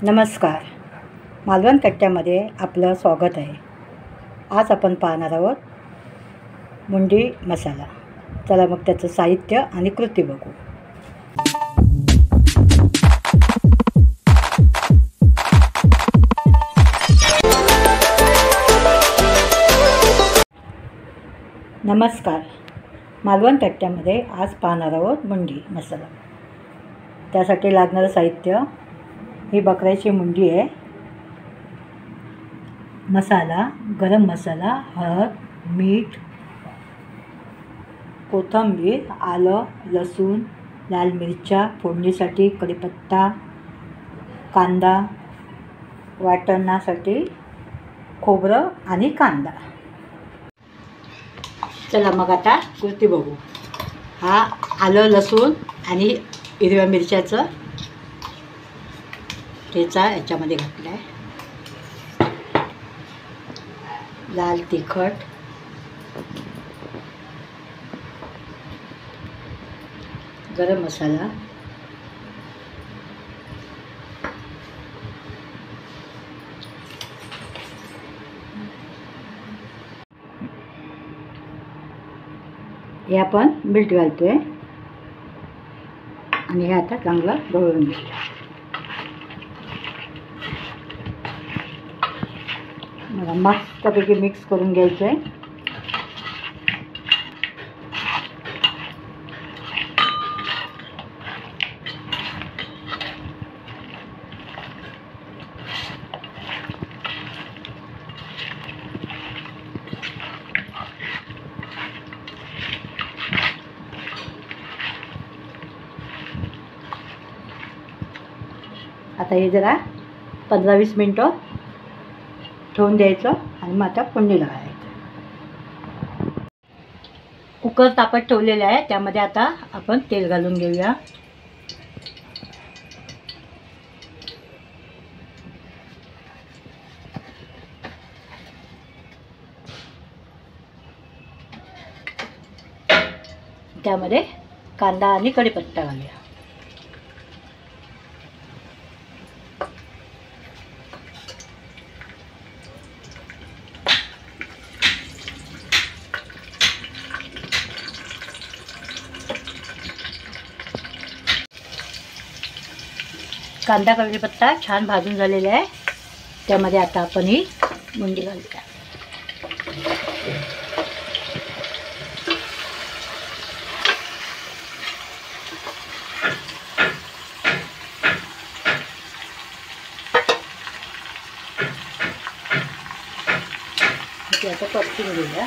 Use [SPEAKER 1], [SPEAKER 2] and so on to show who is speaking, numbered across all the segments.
[SPEAKER 1] नमस्कार. मालवण कट्ट्यामध्ये आपलं स्वागत आहे. आज आपण पाहणार आहोत मुंडी मसाला. चला मग त्याचं साहित्य आणि कृती बघू. नमस्कार. मालवण कट्ट्यामध्ये आज पाहणार आहोत मुंडी मसाला. त्यासाठी लागणारं साहित्य: ही बकऱ्याची मुंडी आहे, मसाला, गरम मसाला, हळद, मीठ, कोथिंबीर, आलं, लसूण, लाल मिरच्या फोडणीसाठी, कढीपत्ता, कांदा, वाटणासाठी खोबरं आणि कांदा. चला मग आता कृती बघू. हा आलं, लसूण आणि हिरव्या मिरच्याचं ठेचा याच्यामध्ये घातला आहे. लाल तिखट, गरम मसाला, हे आपण मीठ घालतोय आणि हे आता चांगलं ढवळून घेऊया. मला मस्तपैकी मिक्स करून घ्यायचं आहे. आता हे जरा 15-20 मिनटं ठेवून द्यायचं आणि मग आता फोडणी लावायचं. कुकर तापत ठेवलेलं आहे, त्यामध्ये आता आपण तेल घालून घेऊया. त्यामध्ये कांदा आणि कढीपत्ता घालूया. कांदा कढीपत्ता छान भाजून झालेला आहे. त्यामध्ये आता आपण ही मुंडी घालूया. आता परतून घेऊया.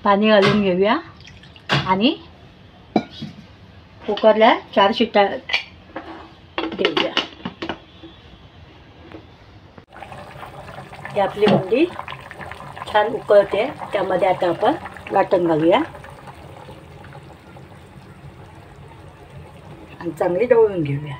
[SPEAKER 1] पाणी घालून घेऊया आणि कुकरला 4 शिट्ट्या देऊया. ही आपली मुंडी छान उकळते. त्यामध्ये आता आपण वाटण घालूया आणि चांगली ढवळून घेऊया.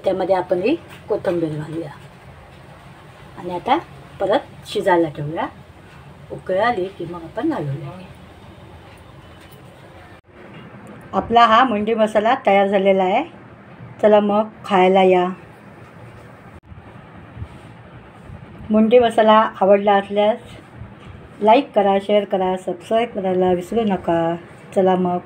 [SPEAKER 1] त्यामध्ये आपण ही कोथिंबीर घालूया आणि आता परत शिजायला ठेवूया. उकळी आली की मग आपण घालूया. आपला हा मुंडी मसाला तयार झालेला आहे. चला मग खायला या. मुंडी मसाला आवडला असल्यास लाईक करा, शेअर करा, सबस्क्राईब करायला विसरू नका. चला मग.